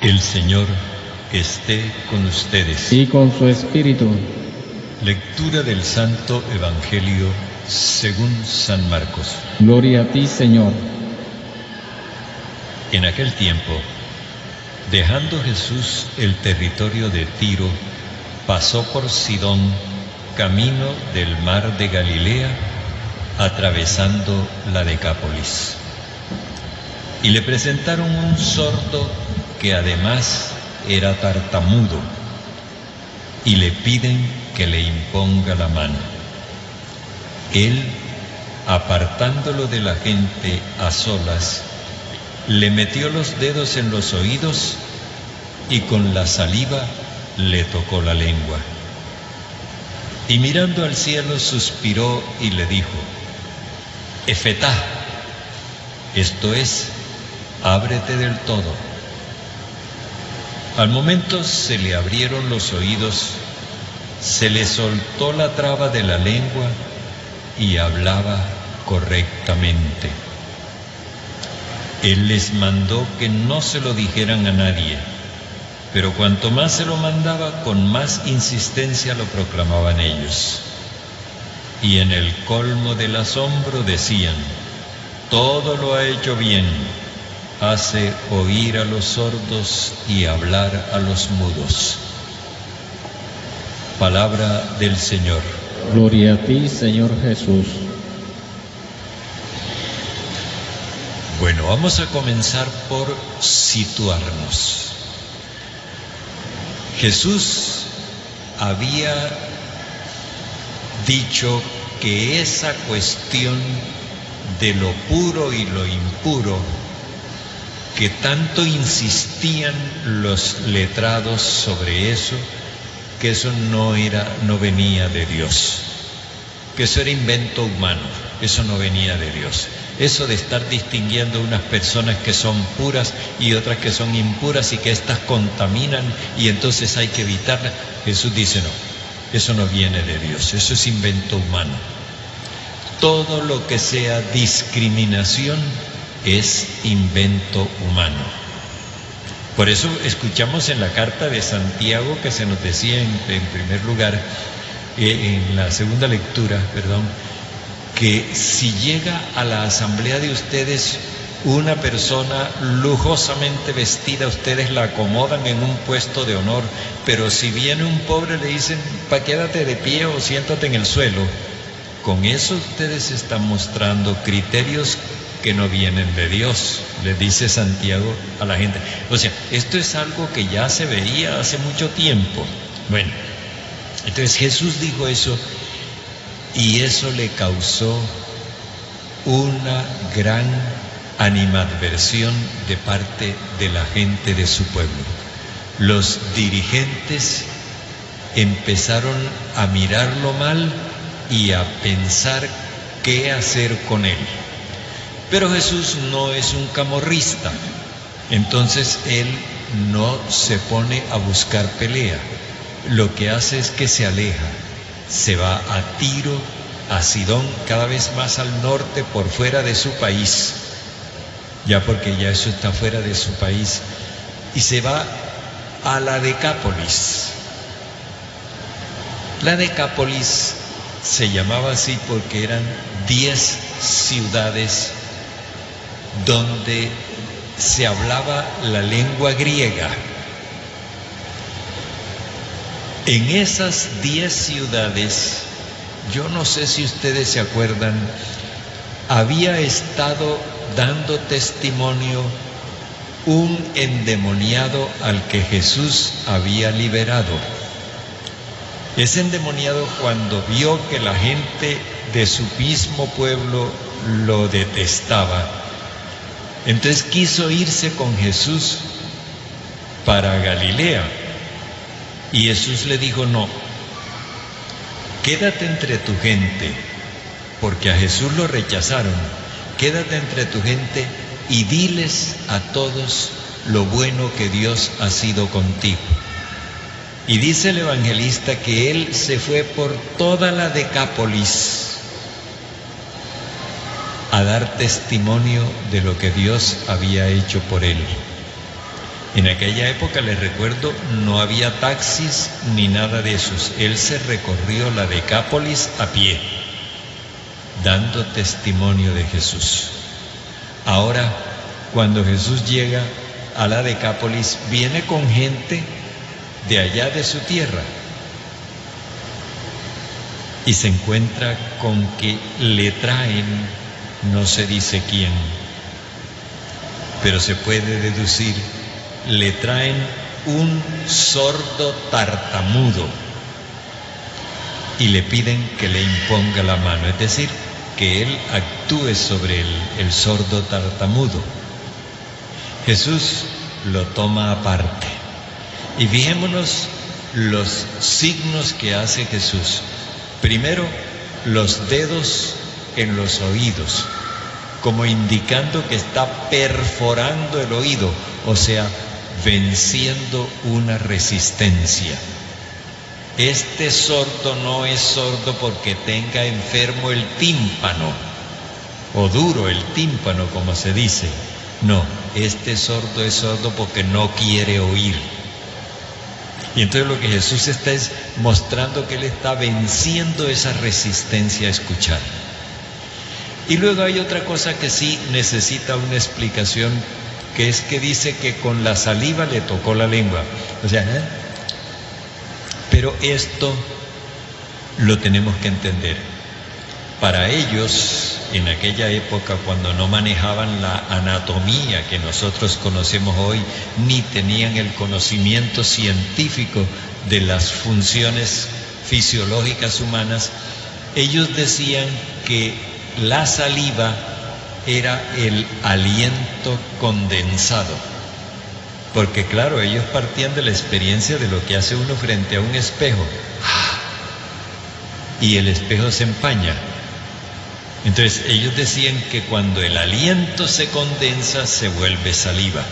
El Señor esté con ustedes. Y con su espíritu. Lectura del Santo Evangelio según San Marcos. Gloria a ti, Señor. En aquel tiempo, dejando Jesús el territorio de Tiro, pasó por Sidón, camino del mar de Galilea, atravesando la Decápolis. Y le presentaron un sordo que además era tartamudo, y le piden que le imponga la mano. Él, apartándolo de la gente a solas, le metió los dedos en los oídos y con la saliva le tocó la lengua. Y mirando al cielo suspiró y le dijo: Efetá, esto es, ábrete del todo. Al momento se le abrieron los oídos, se le soltó la traba de la lengua y hablaba correctamente. Él les mandó que no se lo dijeran a nadie, pero cuanto más se lo mandaba, con más insistencia lo proclamaban ellos. Y en el colmo del asombro decían: todo lo ha hecho bien, hace oír a los sordos y hablar a los mudos. Palabra del Señor. Gloria a ti, Señor Jesús. Bueno, vamos a comenzar por situarnos. Jesús había dicho que esa cuestión de lo puro y lo impuro, que tanto insistían los letrados sobre eso, que eso no venía de Dios, que eso era invento humano, eso no venía de Dios. Eso de estar distinguiendo unas personas que son puras y otras que son impuras y que éstas contaminan y entonces hay que evitarlas, Jesús dice no, eso no viene de Dios, eso es invento humano. Todo lo que sea discriminación es invento humano. Por eso escuchamos en la carta de Santiago que se nos decía en primer lugar, en la segunda lectura, que si llega a la asamblea de ustedes una persona lujosamente vestida, ustedes la acomodan en un puesto de honor, pero si viene un pobre le dicen: quédate de pie o siéntate en el suelo. Con eso ustedes están mostrando criterios que no vienen de Dios, le dice Santiago a la gente. O sea, esto es algo que ya se veía hace mucho tiempo. Bueno, entonces Jesús dijo eso y eso le causó una gran animadversión de parte de la gente de su pueblo. Los dirigentes empezaron a mirarlo mal y a pensar qué hacer con él. Pero Jesús no es un camorrista, entonces él no se pone a buscar pelea. Lo que hace es que se aleja, se va a Tiro, a Sidón, cada vez más al norte, por fuera de su país, ya porque ya eso está fuera de su país, y se va a la Decápolis. La Decápolis se llamaba así porque eran 10 ciudades donde se hablaba la lengua griega. En esas 10 ciudades, yo no sé si ustedes se acuerdan, había estado dando testimonio un endemoniado al que Jesús había liberado. Ese endemoniado, cuando vio que la gente de su mismo pueblo lo detestaba, entonces quiso irse con Jesús para Galilea. Y Jesús le dijo: no, quédate entre tu gente, porque a Jesús lo rechazaron. Quédate entre tu gente y diles a todos lo bueno que Dios ha sido contigo. Y dice el evangelista que él se fue por toda la Decápolis a dar testimonio de lo que Dios había hecho por él. En aquella época, les recuerdo, no había taxis ni nada de esos. Él se recorrió la Decápolis a pie, dando testimonio de Jesús. Ahora, cuando Jesús llega a la Decápolis, viene con gente de allá de su tierra y se encuentra con que le traen, no se dice quién, pero se puede deducir, le traen un sordo tartamudo y le piden que le imponga la mano, es decir, que él actúe sobre el sordo tartamudo. Jesús lo toma aparte y fijémonos los signos que hace Jesús. Primero, los dedos en los oídos, como indicando que está perforando el oído, o sea, venciendo una resistencia. Este sordo no es sordo porque tenga enfermo el tímpano, o duro el tímpano, como se dice. No, este sordo es sordo porque no quiere oír. Y entonces lo que Jesús está es mostrando que Él está venciendo esa resistencia a escuchar. Y luego hay otra cosa que sí necesita una explicación, que es que dice que con la saliva le tocó la lengua. O sea, pero esto lo tenemos que entender. Para ellos, en aquella época, cuando no manejaban la anatomía que nosotros conocemos hoy, ni tenían el conocimiento científico de las funciones fisiológicas humanas, ellos decían que la saliva era el aliento condensado. Porque claro, ellos partían de la experiencia de lo que hace uno frente a un espejo. Y el espejo se empaña. Entonces ellos decían que cuando el aliento se condensa se vuelve saliva.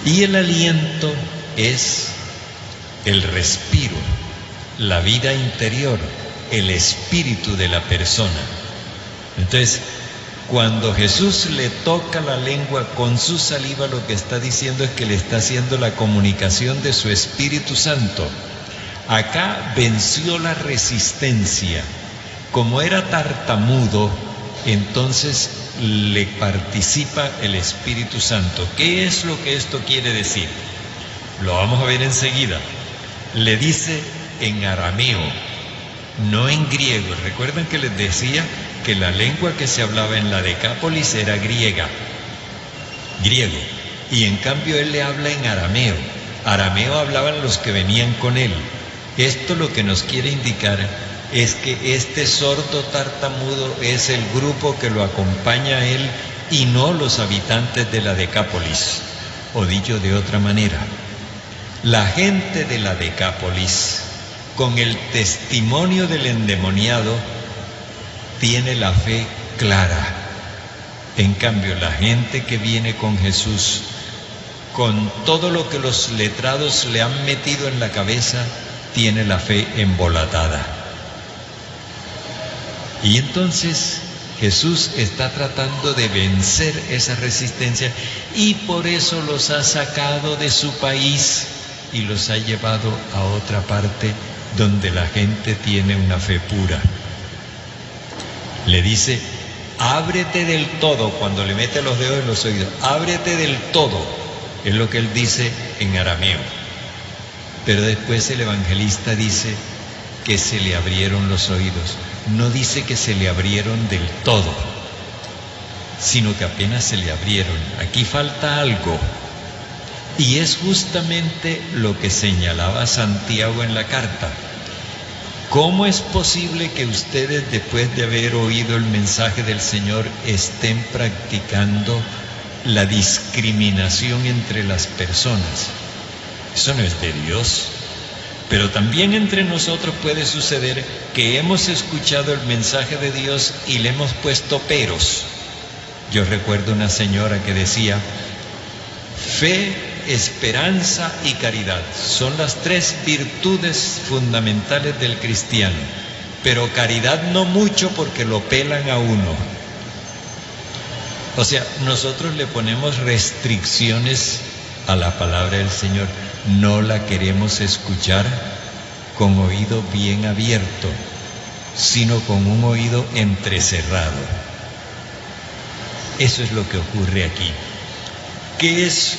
Y el aliento es el respiro, la vida interior, el espíritu de la persona. Entonces, cuando Jesús le toca la lengua con su saliva, lo que está diciendo es que le está haciendo la comunicación de su Espíritu Santo. Acá venció la resistencia. Como era tartamudo, entonces le participa el Espíritu Santo. ¿Qué es lo que esto quiere decir? Lo vamos a ver enseguida. Le dice en arameo, no en griego. Recuerden que les decía que la lengua que se hablaba en la Decápolis era griego, y en cambio él le habla en arameo. Arameo hablaban los que venían con él. Esto lo que nos quiere indicar es que este sordo tartamudo es el grupo que lo acompaña a él y no los habitantes de la Decápolis. O dicho de otra manera, la gente de la Decápolis, con el testimonio del endemoniado, tiene la fe clara. En cambio, la gente que viene con Jesús, con todo lo que los letrados le han metido en la cabeza, tiene la fe embolatada. Y entonces Jesús está tratando de vencer esa resistencia y por eso los ha sacado de su país y los ha llevado a otra parte donde la gente tiene una fe pura. Le dice, ábrete del todo, cuando le mete los dedos en los oídos, ábrete del todo, es lo que él dice en arameo. Pero después el evangelista dice que se le abrieron los oídos. No dice que se le abrieron del todo, sino que apenas se le abrieron. Aquí falta algo. Y es justamente lo que señalaba Santiago en la carta. ¿Cómo es posible que ustedes, después de haber oído el mensaje del Señor, estén practicando la discriminación entre las personas? Eso no es de Dios. Pero también entre nosotros puede suceder que hemos escuchado el mensaje de Dios y le hemos puesto peros. Yo recuerdo una señora que decía, fe, esperanza y caridad son las tres virtudes fundamentales del cristiano, pero caridad no mucho porque lo pelan a uno. O sea, nosotros le ponemos restricciones a la palabra del Señor, no la queremos escuchar con oído bien abierto, sino con un oído entrecerrado. Eso es lo que ocurre aquí. ¿Qué es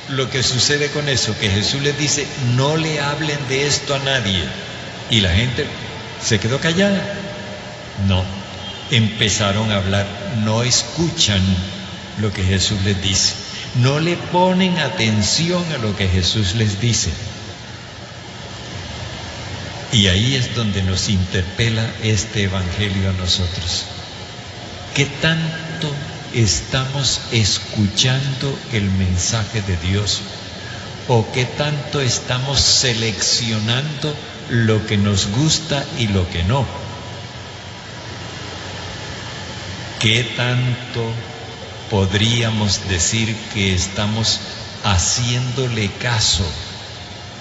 lo que sucede con eso? Que Jesús les dice, no le hablen de esto a nadie. Y la gente se quedó callada. No, empezaron a hablar, no escuchan lo que Jesús les dice. No le ponen atención a lo que Jesús les dice. Y ahí es donde nos interpela este Evangelio a nosotros. ¿Qué tanto estamos escuchando el mensaje de Dios? ¿O qué tanto estamos seleccionando lo que nos gusta y lo que no? ¿Qué tanto podríamos decir que estamos haciéndole caso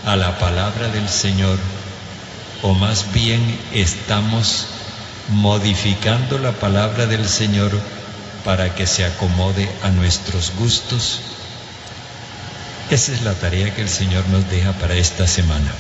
a la palabra del Señor? ¿O más bien estamos modificando la palabra del Señor para que se acomode a nuestros gustos? Esa es la tarea que el Señor nos deja para esta semana.